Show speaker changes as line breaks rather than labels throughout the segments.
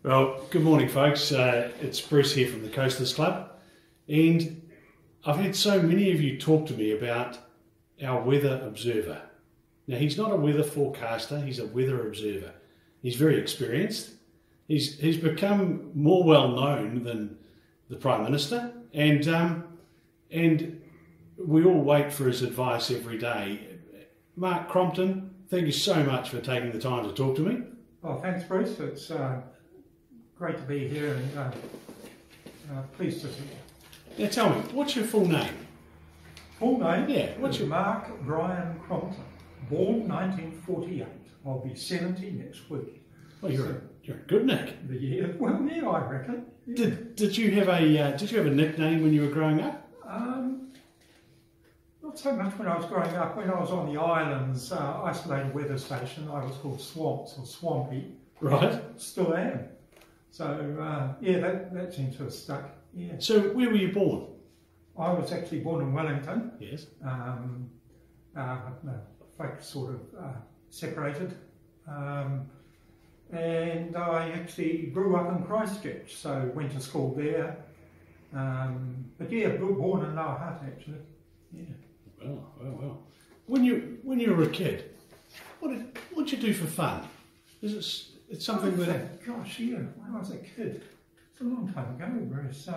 Well, good morning, folks. It's Bruce here from the Coasters Club, and I've had so many of you talk to me about our weather observer. Now, he's not a weather forecaster, he's a weather observer. He's very experienced. He's become more well known than the Prime Minister, and we all wait for his advice every day. Mark Crompton, thank you so much for taking the time to talk to me.
Well, thanks, Bruce. It's great to be here and pleased to see you.
Now tell me, what's your full name?
Full name?
Yeah, what's your...
Mark Brian Crompton, born 1948. I'll be 70 next week.
Well, you're a good Nick.
The year? Well, yeah, I reckon. Yeah.
Did you have a nickname when you were growing up?
Not so much when I was growing up. When I was on the islands, isolated weather station, I was called Swamps or Swampy.
Right.
Still am. So, yeah, that seems to have stuck. Yeah.
So, where were you born?
I was actually born in Wellington.
Yes.
Folks sort of separated. And I actually grew up in Christchurch, so went to school there. But yeah, born in Lower Hutt, actually. Yeah.
Well. When you were a kid, what did you do for fun? It's something that...
Gosh, yeah, when I was a kid, it's a long time ago, Bruce,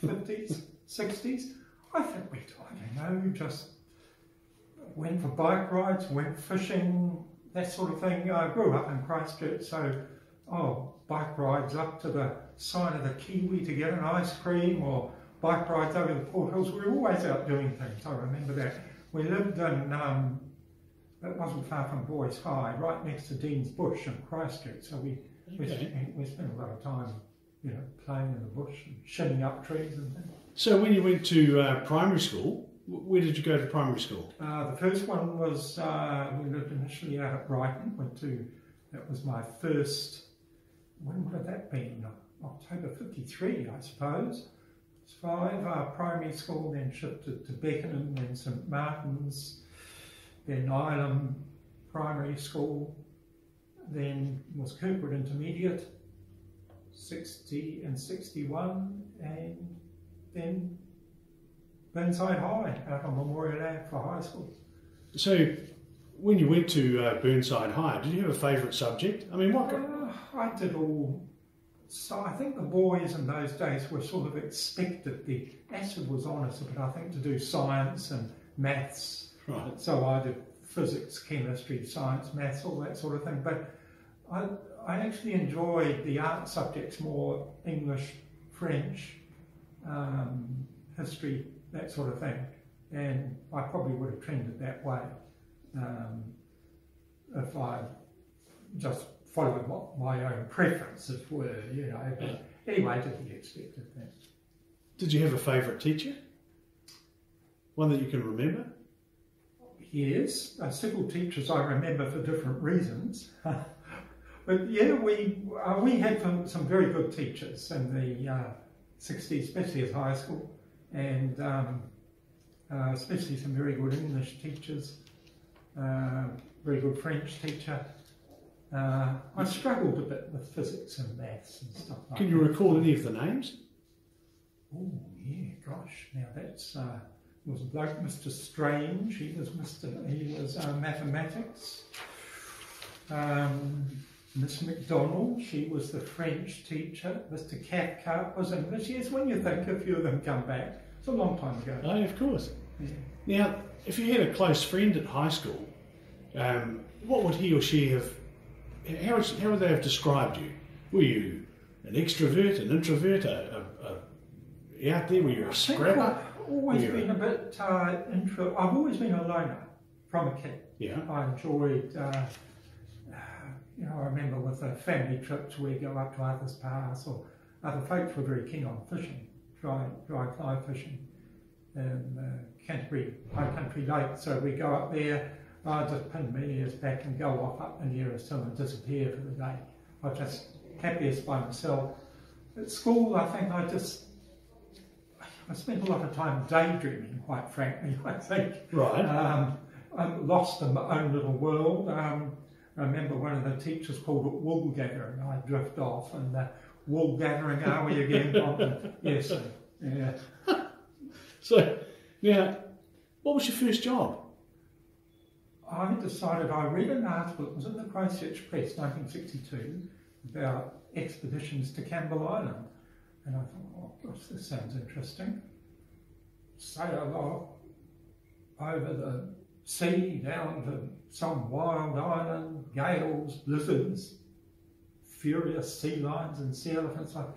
50s, 60s. I think I don't know, just went for bike rides, went fishing, that sort of thing. I grew up in Christchurch, so bike rides up to the side of the Kiwi to get an ice cream, or bike rides over the Port Hills. We were always out doing things, I remember that. We lived in, it wasn't far from Boys High, right next to Dean's Bush in Christchurch, so we spent a lot of time, playing in the bush and shinning up trees and things.
So when you went to primary school, where did you go to primary school?
The first one was, we lived initially out at Brighton, that was my first, when would that have been? October 53, I suppose. It's 5, primary school, then shifted to Beckenham, then St Martin's, then Ilam Primary School, then was Kirkwood Intermediate, 60 and 61, and then Burnside High, out on Memorial Ave for high school.
So, when you went to Burnside High, did you have a favourite subject? I mean, what?
I did all. So I think the boys in those days were sort of expected. The acid was on us, but I think to do science and maths.
Right.
So I did physics, chemistry, science, maths, all that sort of thing. But I actually enjoyed the art subjects more, English, French, history, that sort of thing. And I probably would have trended that way if I just followed what my own preferences were, But anyway, I did the expected thing.
Did you have a favourite teacher? One that you can remember?
Yes, several teachers I remember for different reasons. But yeah, we had some very good teachers in the 60s, especially at high school, and especially some very good English teachers, very good French teacher. I struggled a bit with physics and maths and stuff like that.
Can you recall any of the names?
Oh, yeah, gosh. Now that's, was a bloke, Mr. Strange, he was mathematics. Miss McDonald, she was the French teacher. Mr. Cathcart was English. Yes, when you think a few of them come back, it's a long time ago.
Oh, of course.
Yeah.
Now, if you had a close friend at high school, what would he or she have... How would they have described you? Were you an extrovert, an introvert, out there? Were you a scrapper?
I've always been a bit intro. I've always been a loner from a kid.
Yeah.
I enjoyed, I remember with the family trips we go up to Arthur's Pass, or other folks were very keen on fishing, dry fly fishing, and Canterbury High Country Lake. So we go up there. I just pin my ears back and go off up the nearest hill and disappear for the day. I was just happiest by myself. At school, I think I spent a lot of time daydreaming, quite frankly, I think.
Right.
I'm lost in my own little world. I remember one of the teachers called it wool gathering. I'd drift off and wool gathering, are we again, Crompton? Yes, yeah.
So, now, what was your first job?
I decided, I read an article, it was in the Christchurch Press, 1962, about expeditions to Campbell Island. And I thought, oh gosh, this sounds interesting. Sail off over the sea, down to some wild island, gales, blizzards, furious sea lions and sea elephants, like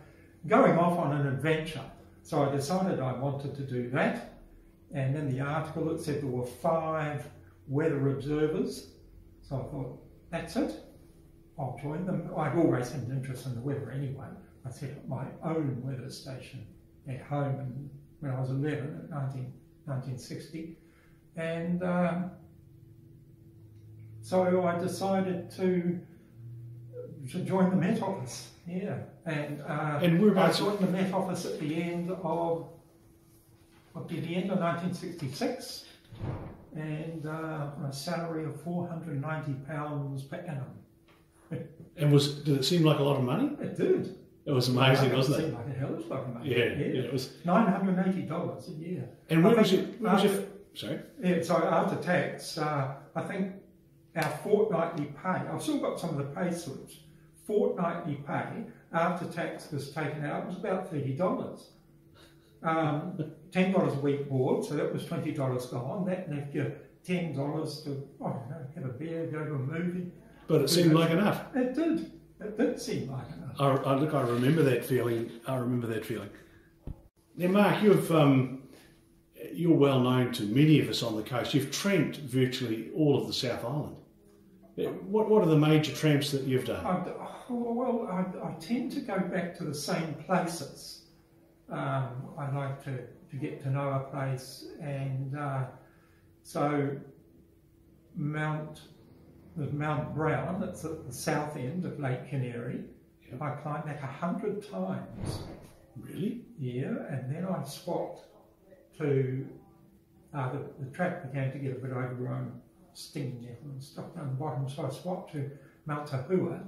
going off on an adventure. So I decided I wanted to do that. And in the article it said there were 5 weather observers. So I thought, that's it, I'll join them. I'd always had an interest in the weather anyway. I set up my own weather station at home when I was 11 in 1960. And so I decided to join the Met Office, yeah. And
I
joined the Met Office at the end of 1966, and on a salary of £490 per annum.
And did it seem like a lot of money?
It did.
It was amazing, wasn't it?
It seemed like a hell of a lot of money.
Yeah, it was
$980 a year.
And where was your sorry?
Yeah, so after tax, I think our fortnightly pay, I've still got some of the pay slips, fortnightly pay after tax was taken out was about $30. $10 a week board, so that was $20 gone. That left you $10 to, I don't know, have a beer, go to a movie.
But it seemed like enough.
It did. It did seem like enough.
I remember that feeling. Now, Mark, you're well known to many of us on the coast. You've tramped virtually all of the South Island. What are the major tramps that you've done?
I tend to go back to the same places. I like to get to know a place, and so Mount Brown, that's at the south end of Lake Canary. Yep. I climbed that 100 times.
Really?
Yeah, and then I swapped to, the track began to get a bit overgrown, stinging nettle and stuff down the bottom, so I swapped to Mount Tahua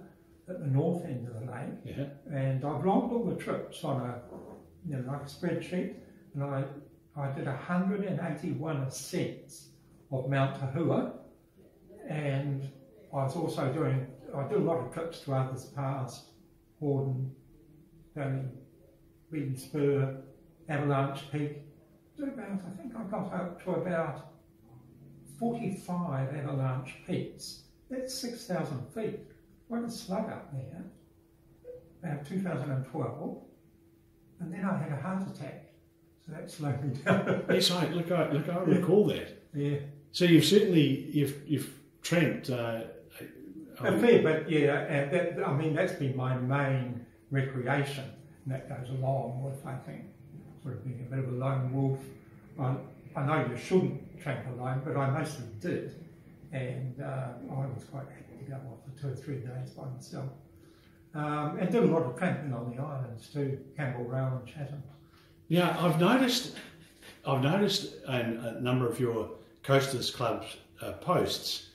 at the north end of the lake.
Yeah. And
I've logged all the trips on like a spreadsheet, and I did 181 ascents of Mount Tahua, and I was also I did a lot of trips to Arthur's Pass, Horden Valley, Reedy Spur, Avalanche Peak. I think I got up to about 45 avalanche peaks. That's 6,000 feet. Quite a slug up there, about 2012. And then I had a heart attack, so that slowed me down.
Yes, I recall that.
Yeah.
So you've tramped
a fair bit, yeah. And that's been my main recreation, and that goes along with, I think, sort of being a bit of a lone wolf. I know you shouldn't tramp alone, but I mostly did, and I was quite happy to go off for 2 or 3 days by myself. And did a lot of tramping on the islands too, Campbell, Rowan and Chatham.
Yeah, I've noticed in a number of your Coasters Club posts,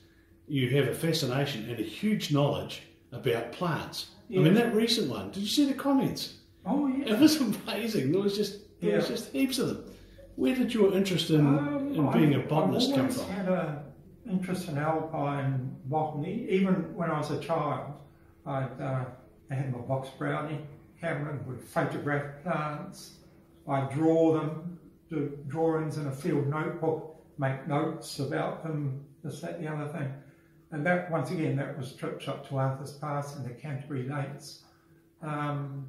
you have a fascination and a huge knowledge about plants. Yeah. I mean, that recent one, did you see the comments?
Oh, yeah.
It was amazing. There was just heaps of them. Where did your interest in being a botanist come from?
I had an interest in alpine botany. Even when I was a child, I had my box brownie camera and would photograph plants. I'd draw them, do drawings in a field notebook, make notes about them, this, that, the other thing. And that, once again, that was trips up to Arthur's Pass and the Canterbury Lakes. And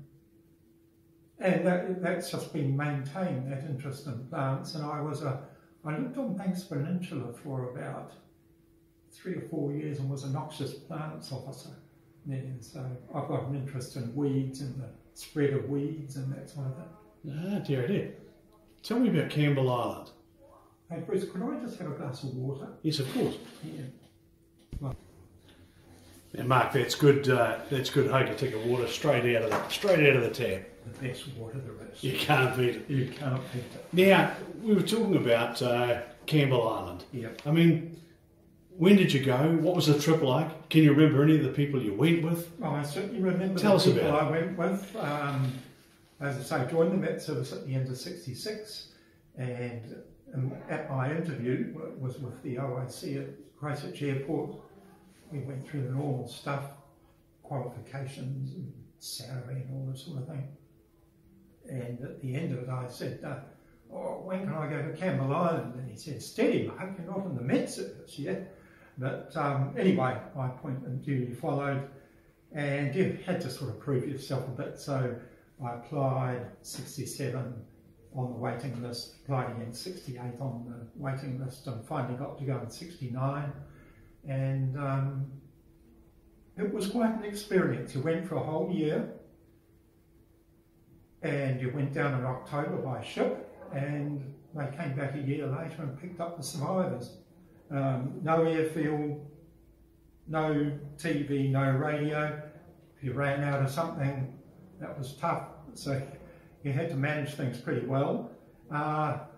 that's just been maintained, that interest in plants. And I lived on Banks Peninsula for about 3 or 4 years and was a noxious plants officer. Yeah, so I've got an interest in weeds and the spread of weeds and that sort of thing.
Ah, dear. Tell me about Campbell Island.
Hey Bruce, could I just have a glass of water?
Yes, of course.
Yeah. Well.
Now, Mark, that's good. That's good. How to take a water straight out of the tap.
The best water there is.
You can't beat it.
You can't beat it.
Now, we were talking about Campbell Island.
Yep.
I mean, when did you go? What was the trip like? Can you remember any of the people you went with?
Well, I certainly remember
Tell
the
us
people
about
I went with. As I say, joined the Met Service at the end of '66, and at my interview was with the OIC at Christchurch Airport. We went through the normal stuff, qualifications and salary and all this sort of thing. And at the end of it, I said, when can I go to Campbell Island? And he said, steady, mate, you're not in the Met Service yet. But anyway, my appointment duty followed, and you had to sort of prove yourself a bit. So I applied 67 on the waiting list, applied again 68 on the waiting list, and finally got to go in 69. And it was quite an experience. You went for a whole year, and you went down in October by ship, and they came back a year later and picked up the survivors. No airfield, no TV, no radio. If you ran out of something, that was tough. So you had to manage things pretty well. But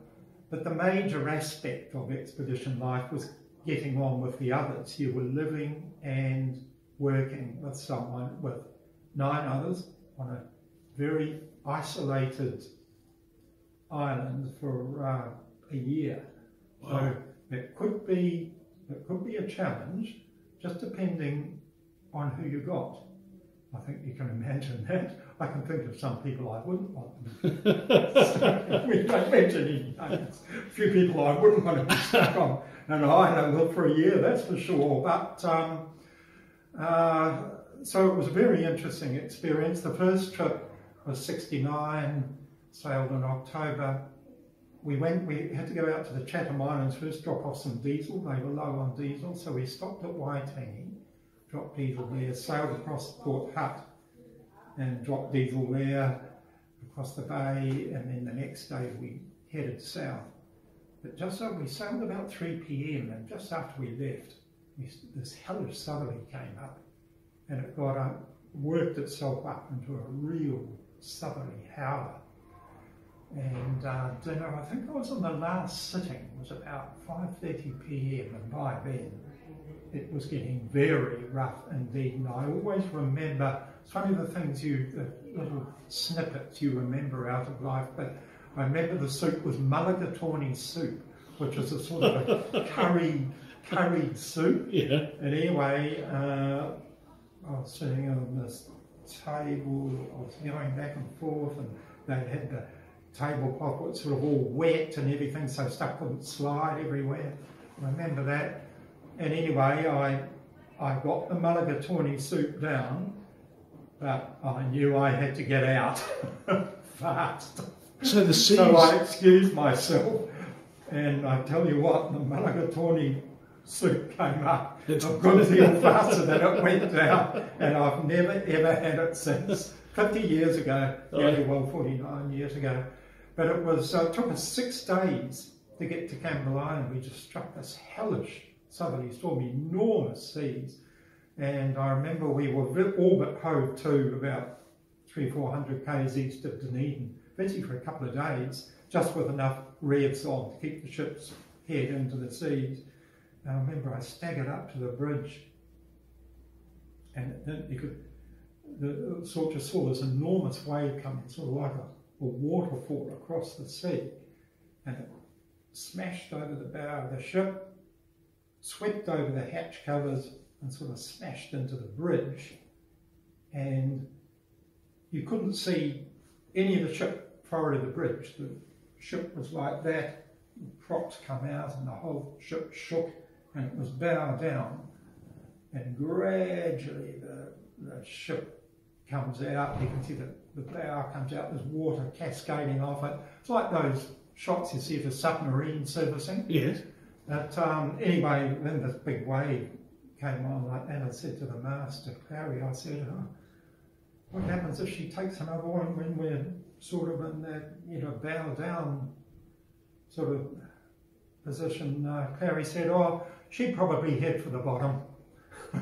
the major aspect of expedition life was getting on with the others. You were living and working with someone, with 9 others, on a very isolated island for a year.
Wow.
So it could be a challenge, just depending on who you got. I think you can imagine that. I can think of some people I wouldn't want them. So we don't mention any names. A few people I wouldn't want to be stuck on an island for a year, that's for sure. But so it was a very interesting experience. The first trip was 69, sailed in October. We had to go out to the Chatham Islands first, drop off some diesel. They were low on diesel, so we stopped at Waitangi, dropped diesel there, sailed across Port Hutt and dropped diesel there, across the bay, and then the next day we headed south. But just so we sailed about 3 p.m, and just after we left, this hellish southerly came up, and it worked itself up into a real southerly howler. And dinner, I think I was on the last sitting, it was about 5:30 p.m, and by then it was getting very rough indeed. And I always remember, it's one of the things the little snippets you remember out of life, but I remember the soup was mulligatawny soup, which is a sort of a curried soup. Yeah. And anyway, I was sitting on this table, I was going back and forth, and they had the tablecloth was sort of all wet and everything, so stuff wouldn't slide everywhere. I remember that. And anyway, I got the mulligatawny soup down, but I knew I had to get out fast.
So the seas...
So I excused myself, and I tell you what, the mulligatawny soup came up a good deal faster than it went down, and I've never ever had it since. 50 years ago, yeah, well, 49 years ago. But it took us 6 days to get to Campbell Island. We just struck this hellish southerly storm, enormous seas. And I remember we were all but hove to about 300-400 k's east of Dunedin, busy for a couple of days, just with enough revs on to keep the ship's head into the seas. And I remember I staggered up to the bridge, and you could just saw this enormous wave coming, sort of like a waterfall across the sea, and it smashed over the bow of the ship, swept over the hatch covers, and sort of smashed into the bridge, and you couldn't see any of the ship forward of the bridge. The ship was like that, the props come out and the whole ship shook, and it was bow down, and gradually the ship comes out. You can see the bow comes out, there's water cascading off it. It's like those shots you see of a submarine servicing. Yes. But anyway, then this big wave came on like that. I said to the master, Clary, I said, what happens if she takes another one when we're sort of in that, bow down sort of position? Clary said, she'd probably head for the bottom.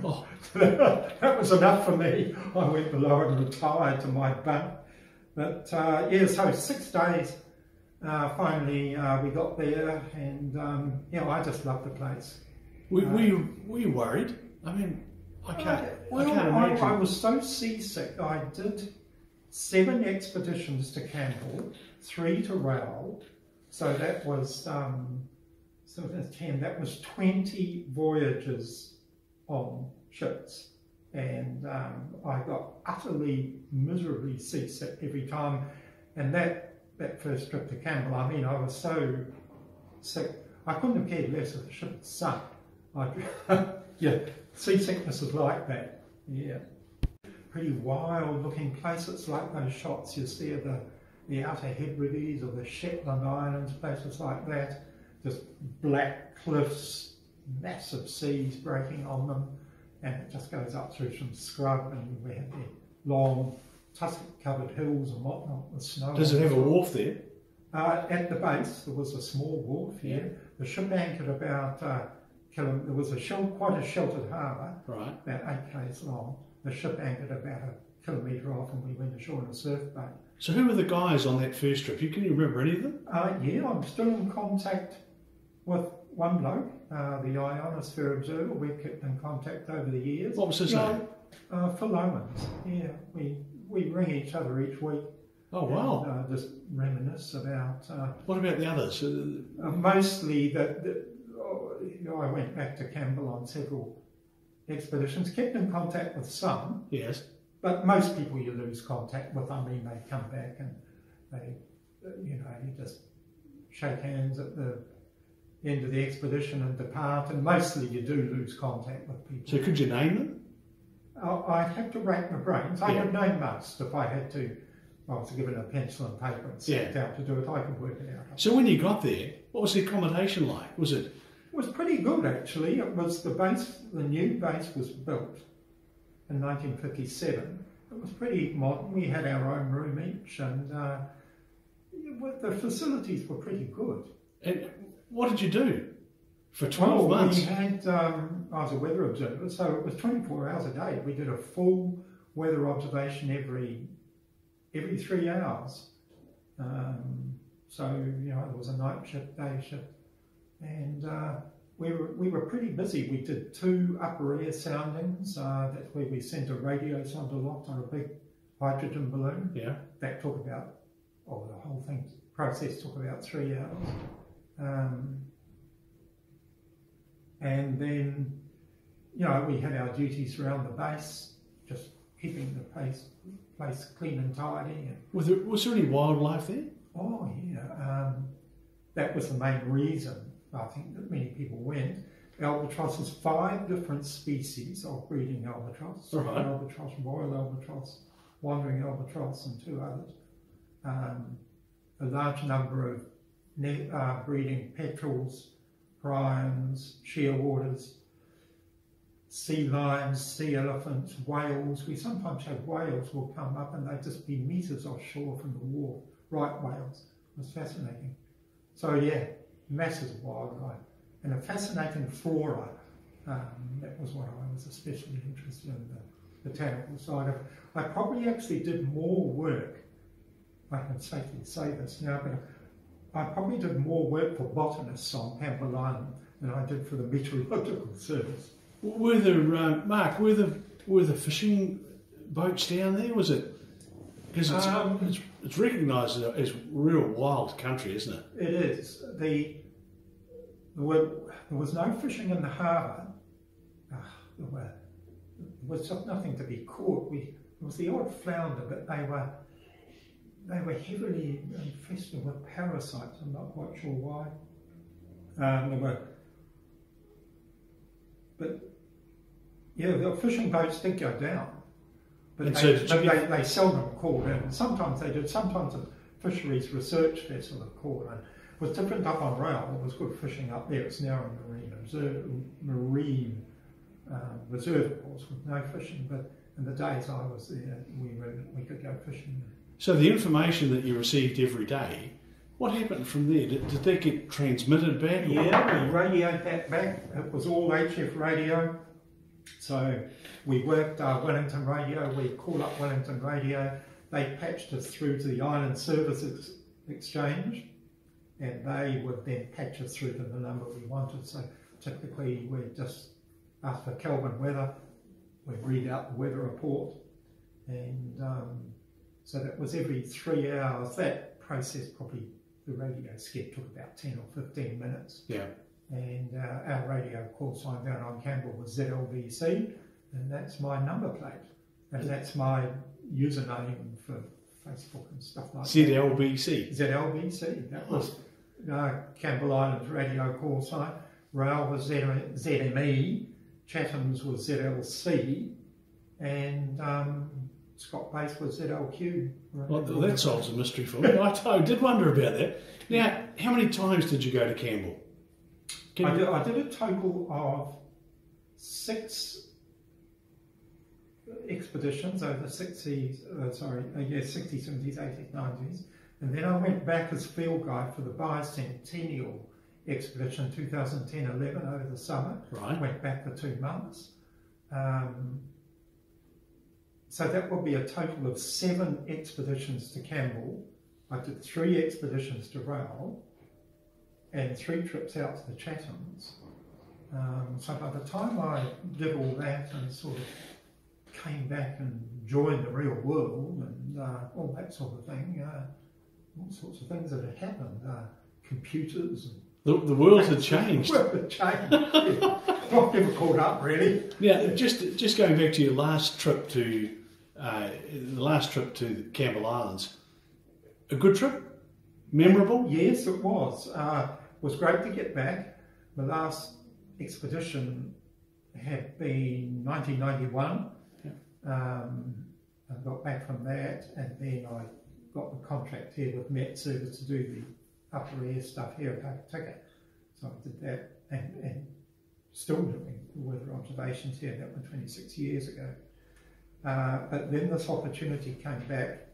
Oh. That was enough for me. I went below and retired to my bunk. But yeah, so 6 days, finally we got there, and I just loved the place.
Were you worried? I mean, I can't imagine.
I was so seasick. I did 7 expeditions to Campbell, 3 to Rowell, so that was 10. That was 20 voyages on ships, and I got utterly, miserably seasick every time. And that first trip to Campbell, I mean, I was so sick. I couldn't have cared less if the ship had sunk. Yeah, seasickness is like that. Yeah, pretty wild-looking places like those shots you see of the Outer Hebrides or the Shetland Islands, places like that. Just black cliffs, massive seas breaking on them, and it just goes up through some scrub, and we have the long tussock-covered hills and whatnot with snow.
Does it have a wharf there?
At the base, there was a small wharf. Yeah, the ship anchored about. There was quite a sheltered harbour,
right,
about 8 k's long. The ship anchored about a kilometre off, and we went ashore in a surf boat. So
who were the guys on that first trip? Can you remember any of them?
Yeah, I'm still in contact with one bloke, the Ionosphere Observer. We've kept in contact over the years.
What was his name?
Phil Owens. Yeah, we ring each other each week.
Oh wow!
And, just reminisce about.
What about the others?
Mostly I went back to Campbell on several expeditions, kept in contact with some.
Yes.
But most people you lose contact with. I mean, they come back and they, you just shake hands at the end of the expedition and depart, and mostly you do lose contact with people.
So could you name them?
I'd have to rack my brains. I would name most if I had to. I was given a pencil and paper and sat down to do it. I could work it out.
So when you got there, what was the accommodation like? Was it?
It was pretty good, actually. It was the new base was built in 1957. It was pretty modern. We had our own room each, and the facilities were pretty good.
And what did you do for 12 months?
We had, I was a weather observer, so it was 24 hours a day. We did a full weather observation every 3 hours. So, there was a night shift, day shift. And we were pretty busy. We did 2 upper air soundings. That's where we sent a radio sound aloft on a big hydrogen balloon. Yeah. That took about, the whole process took about 3 hours. And then, we had our duties around the base, just keeping the place clean and tidy. And
was there any wildlife there?
Oh, yeah. That was the main reason. I think that many people went. Albatrosses, 5 different species of breeding albatross.
Right.
Albatross, royal albatross, wandering albatross, and 2 others. A large number of breeding petrels, prions, shearwaters, sea lions, sea elephants, whales. We sometimes have whales will come up and they'd just be metres offshore from the wharf. Right whales. It was fascinating. So yeah, masses of wildlife and a fascinating flora. That was what I was especially interested in, the botanical side of it. I probably actually did more work, I can safely say this now, but I probably did more work for botanists on Campbell Island than I did for the Meteorological Service.
Were there, Mark, were the fishing boats down there? Was it? Because it's recognised as real wild country, isn't it?
It is. There was no fishing in the harbour. There was just nothing to be caught. It was the odd flounder, but they were heavily infested with parasites. I'm not quite sure why. The fishing boats did go down. But they seldom called in. Sometimes they did. Sometimes a fisheries research vessel had called in. It was different up on Rowell. There was good fishing up there. It's now a marine reserve, of course, with no fishing. But in the days I was there, we could go fishing.
So the information that you received every day, what happened from there? Did that get transmitted back?
Yeah, we radioed that back. It was all HF radio. So we worked Wellington Radio. We called up Wellington Radio. They patched us through to the Island Service Exchange, and they would then patch us through to the number we wanted. So typically we'd just ask for Kelvin weather, we'd read out the weather report, and so that was every 3 hours. That process, probably the radio skip took about 10 or 15 minutes.
Yeah.
And our radio call sign down on Campbell was ZLVC, and that's my number plate, and that's my username for Facebook and stuff like that.
ZLBC.
ZLVC, that was Campbell Islands radio call sign. Rail was ZME, Chatham's was ZLC, and Scott Base was ZLQ.
Well, that solves a mystery for me. I did wonder about that. Now, how many times did you go to Campbell?
I did a total of 6 expeditions over the 60s, 60s, 70s, 80s, 90s. And then I went back as field guide for the bicentennial expedition 2010-11 over the summer.
Right.
Went back for 2 months. So that would be a total of 7 expeditions to Campbell. I did 3 expeditions to Rail and 3 trips out to the Chathams. So by the time I did all that and sort of came back and joined the real world and all that sort of thing, all sorts of things that had happened, computers. And
the world had changed.
The world had changed. Not never caught up really.
Now, just going back to your last trip to the Campbell Islands, a good trip, memorable.
Yes, it was. It was great to get back. The last expedition had been 1991.
Yeah.
I got back from that, and then I got the contract here with Met Service to do the upper air stuff here at Takataka. So I did that, and still doing the weather observations here. That was 26 years ago. But then this opportunity came back,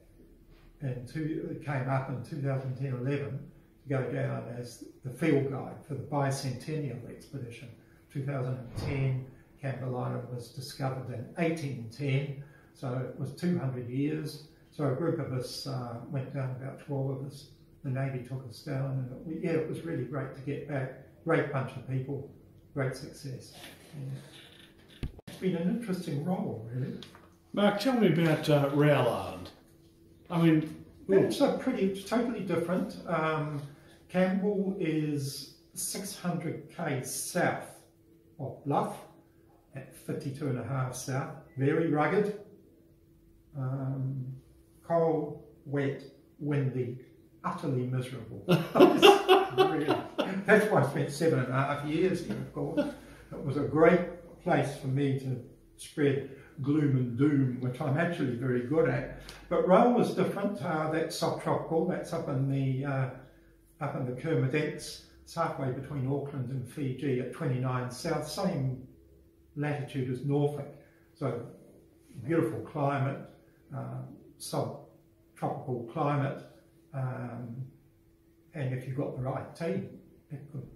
it came up in 2010-11 to go down as the field guide for the bicentennial expedition. 2010, Campbell Island was discovered in 1810, so it was 200 years. So a group of us went down, about 12 of us. The Navy took us down, and it was really great to get back. Great bunch of people, great success. Yeah. It's been an interesting role, really.
Mark, tell me about Rail Island. I mean,
it's totally different. Campbell is 600 k's south of Bluff, at 52.5 south. Very rugged, cold, wet, windy, utterly miserable. Really. That's why I spent 7.5 years here, of course. It was a great place for me to spread gloom and doom, which I'm actually very good at. But Rail was different. That's subtropical. That's up in the Kermadec. It's halfway between Auckland and Fiji at 29 south, same latitude as Norfolk. So beautiful climate, subtropical climate, and if you've got the right team, it could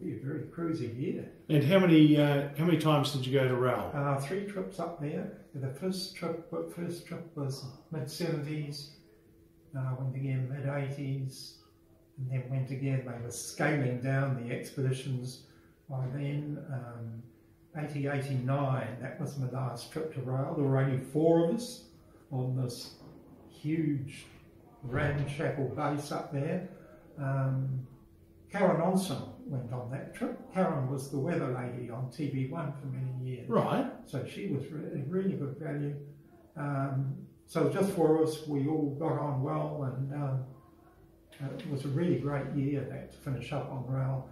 be a very cruisy year. And
how many times did you go to Rail?
3 trips up there. The first trip was mid-70s, went again mid-80s, and then went again. They were scaling down the expeditions by then. 80, 89, that was my last trip to Rail. There were only 4 of us on this huge ramshackle base up there. Karen Olsen went on that trip. Karen was the weather lady on TV1 for many years. Right. So she was really good value. So just 4 of us, we all got on well, and it was a really great year that to finish up on Rail.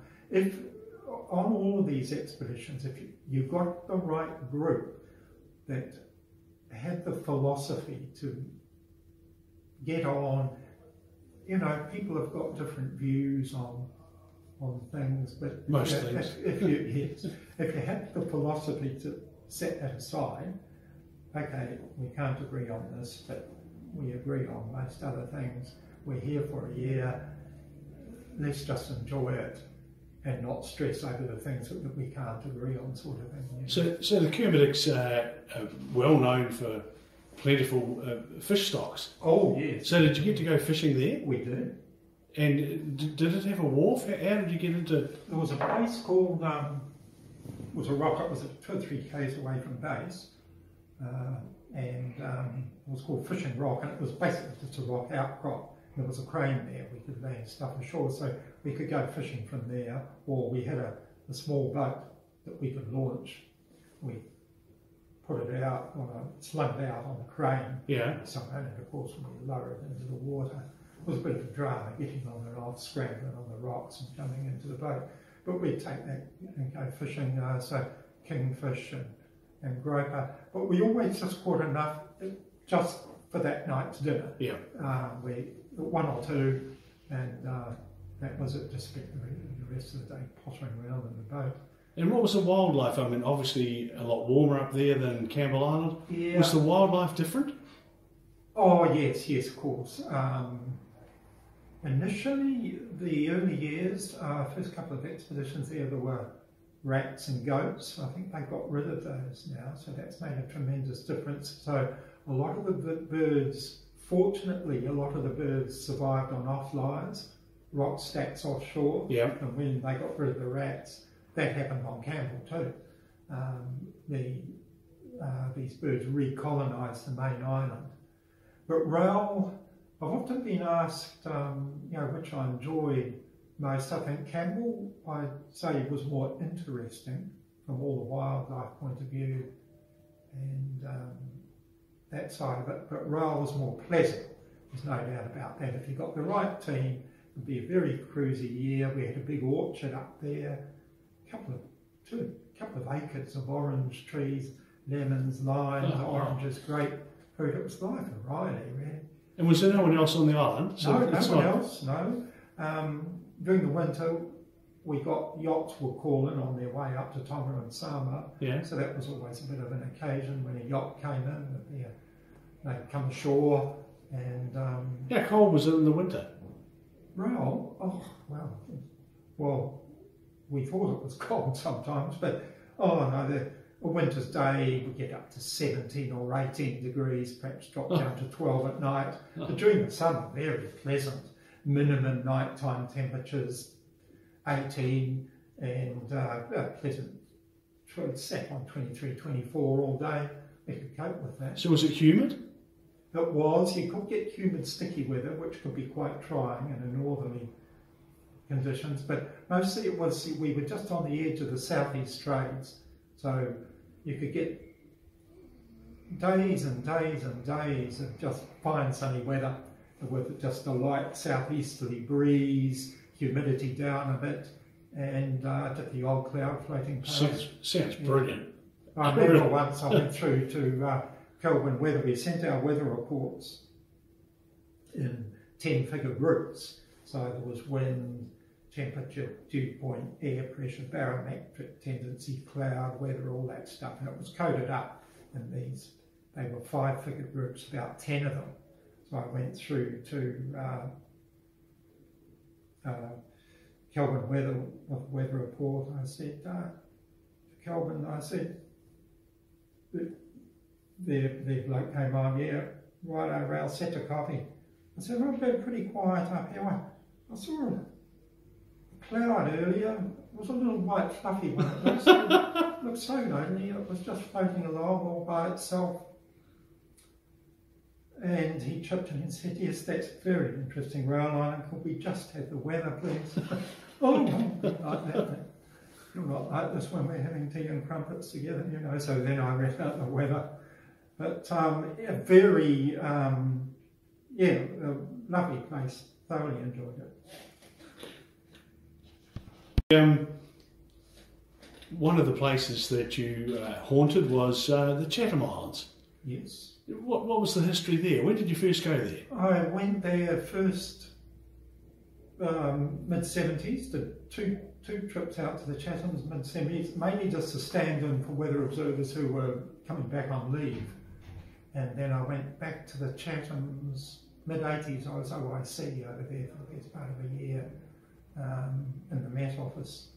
On all of these expeditions, if you've got the right group that had the philosophy to get on, people have got different views on things, but
most things.
If you have the philosophy to set that aside, okay, we can't agree on this, but we agree on most other things. We're here for a year. Let's just enjoy it and not stress over the things that we can't agree on, sort of thing.
So the Kermadec's are well known for plentiful fish stocks.
Oh yes.
So did you get to go fishing there?
We did.
And did it have a wharf? How did you get into?
There was a place called, was a rock, it was 2 or 3 k's away from base, and it was called Fishing Rock, and it was basically just a rock outcrop. There was a crane there, we could land stuff ashore, so we could go fishing from there, or we had a small boat that we could launch. We put it out, slung it out on the crane, somehow, and of course we lower it into the water. It was a bit of a drama getting on and off, scrambling on the rocks and jumping into the boat. But we'd take that and go fishing, so kingfish and groper. But we always just caught enough just for that night's dinner.
Yeah.
We 1 or 2, and that was it. Just spent the rest of the day pottering around in the boat.
And what was the wildlife? I mean, obviously a lot warmer up there than Campbell Island.
Yeah.
Was the wildlife different?
Oh yes, of course. Initially, the early years, first couple of expeditions there were rats and goats. I think they got rid of those now, so that's made a tremendous difference. So a lot of the birds, fortunately, a lot of the birds survived on offlies, rock stacks offshore.
Yeah.
And when they got rid of the rats, that happened on Campbell too. These birds recolonised the main island. But rail, I've often been asked, which I enjoyed most. I think Campbell, I'd say, was more interesting from all the wildlife point of view and that side of it. But rail was more pleasant. There's no doubt about that. If you got the right team, it would be a very cruisy year. We had a big orchard up there, a couple of acres of orange trees, lemons, limes, oranges, grapefruit. It was life and Riley, really.
And was there no one else on the island?
So no one else, no. During the winter, we got yachts were calling on their way up to Tonga and Samoa.
Yeah.
So that was always a bit of an occasion when a yacht came in. They'd come ashore and...
How cold was it in the winter?
Well, we thought it was cold sometimes, but a winter's day we get up to 17 or 18 degrees, perhaps drop down to 12 at night. But during the summer, very pleasant. Minimum nighttime temperatures 18 and pleasant. It sat on 23, 24 all day. We could cope with that.
So was it humid?
It was. You could get humid, sticky weather, which could be quite trying in northerly conditions. But mostly it was, we were just on the edge of the southeast trades. So you could get days and days and days of just fine sunny weather with just a light southeasterly breeze, humidity down a bit, and just the odd cloud floating past.
Sounds brilliant.
I remember once I went through to Kelvin weather. We sent our weather reports in 10-figure groups. So there was wind, temperature, dew point, air pressure, barometric tendency, cloud, weather, all that stuff. And it was coded up in these. They were 5-figure groups, about 10 of them. So I went through to Kelvin weather with weather report. I said, to Kelvin, the bloke came on, right over, I'll set a copy. I said, well, I've been pretty quiet up here. I saw a cloud earlier. It was a little white fluffy one. It looked so lonely. It was just floating along all by itself. And he chipped in and said, yes, that's very interesting, Rail Island. Could we just have the weather, please? Oh, not like that. You're not like this when we're having tea and crumpets together, So then I read out the weather. But very, a lovely place. Thoroughly enjoyed it.
One of the places that you haunted was the Chatham Islands.
Yes.
What was the history there? When did you first go there?
I went there first mid-70s, did two trips out to the Chathams mid-70s, mainly just to stand in for weather observers who were coming back on leave. And then I went back to the Chathams mid-80s. I was OIC over there for the best part of a year in the Met Office.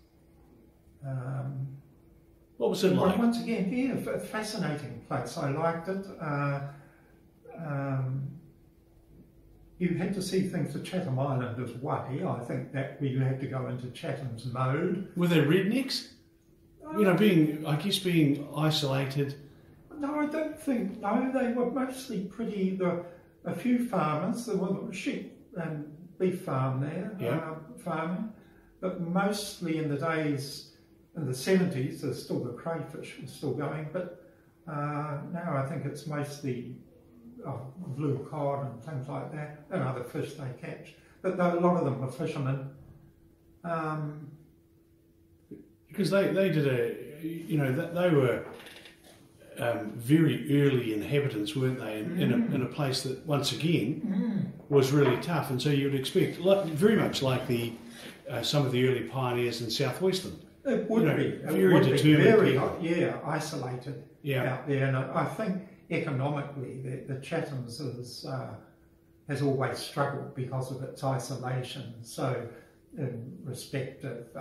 What was it like?
Once again, a fascinating place. I liked it. you had to see things the Chatham Islanders way. I think that we had to go into Chatham's mode.
Were they rednecks? You know, being isolated.
No, I don't think. No, they were mostly pretty. A few farmers. There were sheep and beef farm there,
Yeah.
farming, but mostly in the days in the 70s, there's still the crayfish was still going, but now I think it's mostly blue cod and things like that, and other fish they catch. But a lot of them were fishermen.
Because they did they were very early inhabitants, weren't they, in a place that, once again, was really tough. And so you would expect, very much like some of the early pioneers in southwestern.
It would be.
Very determined people.
Isolated out there. And I think economically the Chathams has always struggled because of its isolation. So in respect of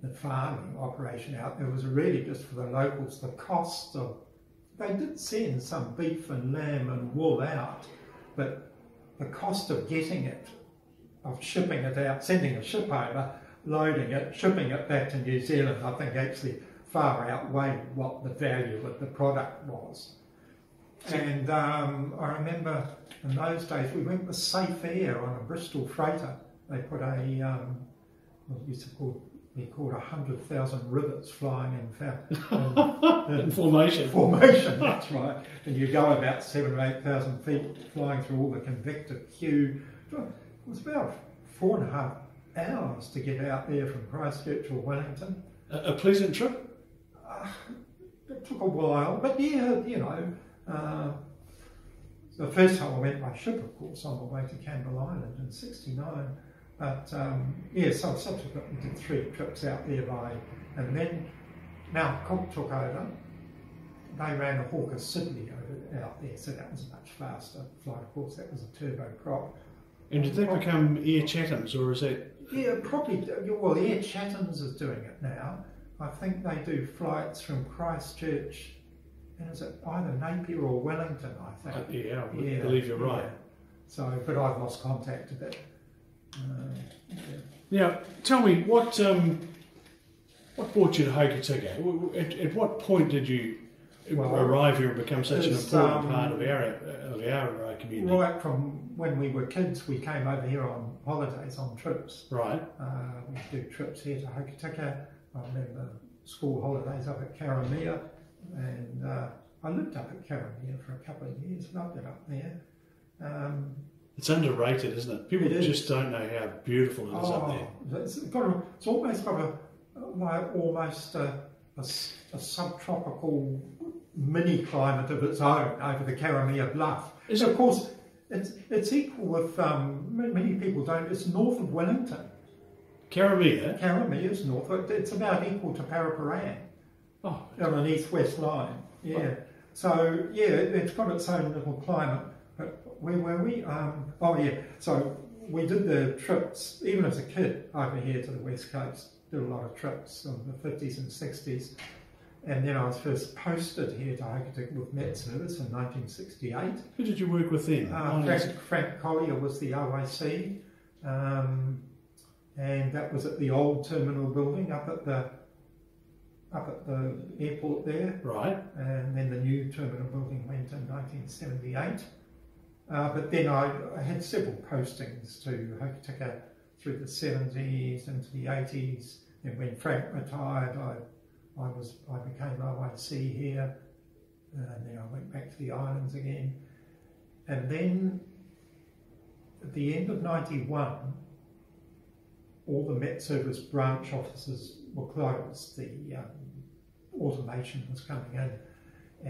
the farming operation out there was really just for the locals. The cost of, they did send some beef and lamb and wool out, but the cost of getting it, of shipping it out, sending a ship over, loading it, shipping it back to New Zealand, I think actually far outweighed what the value of the product was. And I remember in those days we went with Safe Air on a Bristol freighter. They put we called 100,000 rivets flying in
formation.
Formation, that's right. And you go about 7,000 or 8,000 feet flying through all the convective queue. It was about 4.5 hours to get out there from Christchurch or Wellington.
A pleasant trip?
It took a while, but yeah, the first time I went by ship, of course, on the way to Campbell Island in '69. But so subsequently did 3 trips out there and then Mount Cook took over. They ran the Hawker Siddeley out there, so that was a much faster flight. Of course, that was a turboprop.
And did that become Air Chathams, or is that?
Yeah, probably. Well, Air Chathams is doing it now. I think they do flights from Christchurch, and is it either Napier or Wellington? I think.
I believe you're right.
Yeah. So, but I've lost contact a bit.
Now, tell me what brought you to Hokitika? At what point did you arrive here and become such an important part of our community?
Right from when we were kids, we came over here on holidays, on trips.
Right.
We do trips here to Hokitika. I remember school holidays up at Karamea, and I lived up at Karamea for a couple of years. Loved it up there.
It's underrated, isn't it? People just don't know how beautiful it is up there.
It's almost got a subtropical mini climate of its own over the Karamea Bluff. Of course, it's equal with, many people don't, it's north of Wellington.
Karamea?
Karamea is north, it's about equal to Paraparaumu on an east-west line. Yeah. Oh. So, yeah, it's got its own little climate. But where were we? So we did the trips, even as a kid, over here to the West Coast. Did a lot of trips in the 50s and 60s. And then I was first posted here to Hokitika with Met Service in 1968.
Who did you work with then?
Frank Collier was the OIC. And that was at the old terminal building up at the airport there.
Right.
And then the new terminal building went in 1978. But then I had several postings to Hokitika through the 70s into the 80s. And when Frank retired, I became OIC here, and then I went back to the islands again. And then at the end of '91, all the Met Service branch offices were closed. The automation was coming in,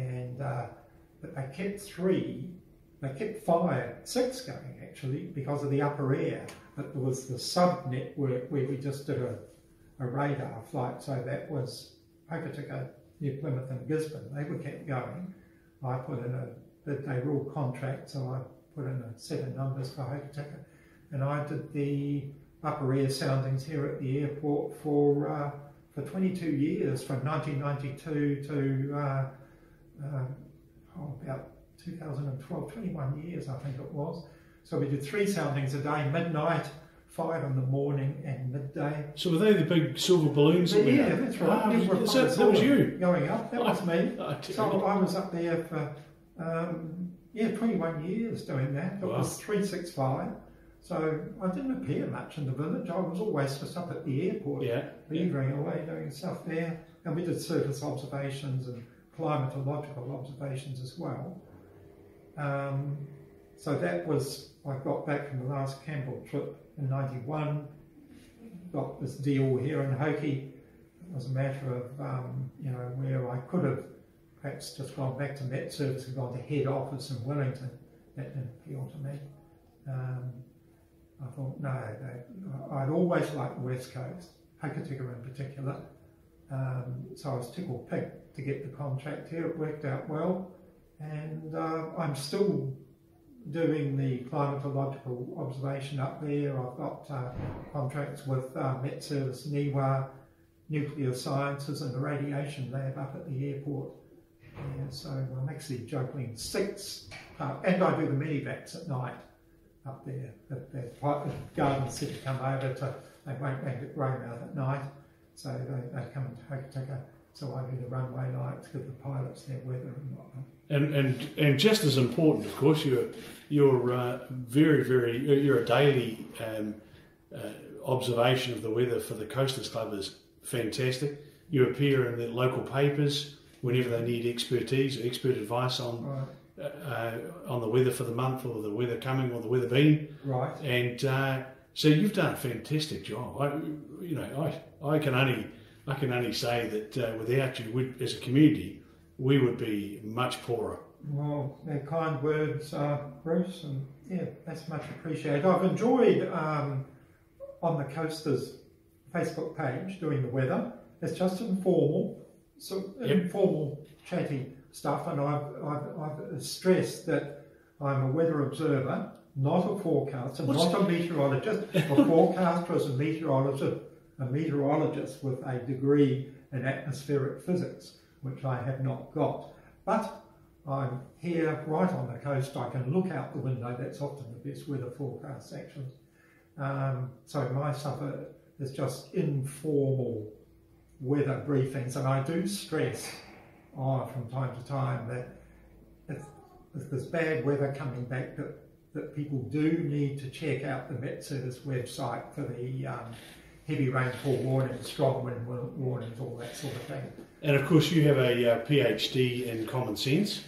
and but they kept 3. They kept 6 going actually because of the upper air. But there was the sub network where we just did a radar flight. So that was Hokitika, New Plymouth and Gisborne. They were kept going. I put in they were all contract, so I put in a set of numbers for Hokitika. And I did the upper air soundings here at the airport for 22 years, from 1992 to about 2012, 21 years I think it was. So we did 3 soundings a day, midnight, 5 in the morning and midday.
So were they the big silver balloons? That went
Yeah,
up?
that's right.
That was you?
Going up, that was me.
Oh,
So I was up there for 21 years doing that. It was 365. So I didn't appear much in the village. I was always just up at the airport, beavering away, doing stuff there. And we did surface observations and climatological observations as well. So that was, I got back from the last Campbell trip in '91, got this deal here in Hoki. It was a matter of, where I could have perhaps just gone back to Met Service and gone to head office in Wellington. That didn't appeal to me. I thought, no, I'd always liked the West Coast, Hokitika in particular. So I was tickled pink to get the contract here. It worked out well. And I'm still doing the climatological observation up there. I've got contracts with Met Service, NIWA, Nuclear Sciences and the Radiation Lab up at the airport. Yeah, so I'm actually juggling 6, and I do the medevacs at night up there. The garden city come over they won't make it rain out at night, so they come into Hokitika. So I do the runway lights, give the pilots their weather and whatnot.
And just as important, of course, you're you're a daily observation of the weather for the Coasters Club is fantastic. You appear in the local papers whenever they need expertise, expert advice on the weather for the month, or the weather coming, or the weather been.
Right.
And so you've done a fantastic job. I can only say that without you, as a community, we would be much poorer.
Well, they're kind words, Bruce, and yeah, that's much appreciated. I've enjoyed on the Coasters Facebook page doing the weather. It's just informal, informal, chatty stuff, and I've stressed that I'm a weather observer, not a forecaster, not a meteorologist. A forecaster is a meteorologist with a degree in atmospheric physics, which I have not got. But I'm here right on the coast. I can look out the window. That's often the best weather forecast sections. So my stuff is just informal weather briefings, and I do stress from time to time that if there's bad weather coming back, that people do need to check out the Met Service website for the heavy rainfall warnings, strong wind warnings, all that sort of thing.
And of course, you have a PhD in common sense.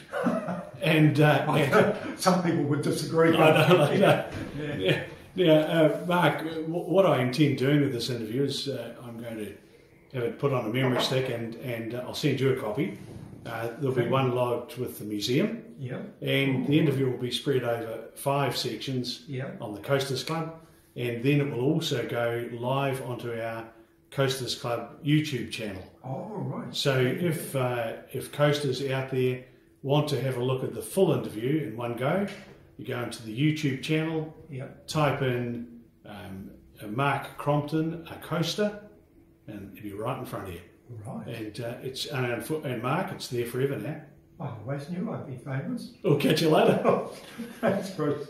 And
some people would disagree.
Mark, what I intend doing with this interview is I'm going to have it put on a memory stick, and I'll send you a copy. There'll be one lodged with the museum, and the interview will be spread over 5 sections on the Coasters Club, and then it will also go live onto our Coasters Club YouTube channel.
Oh, right.
So if coasters out there want to have a look at the full interview in one go, you go into the YouTube channel, type in Mark Crompton, a coaster, and it'll be right in front of you.
Right.
And Mark, it's there forever now.
I always knew I'd be famous.
We'll catch you later.
Thanks, Bruce.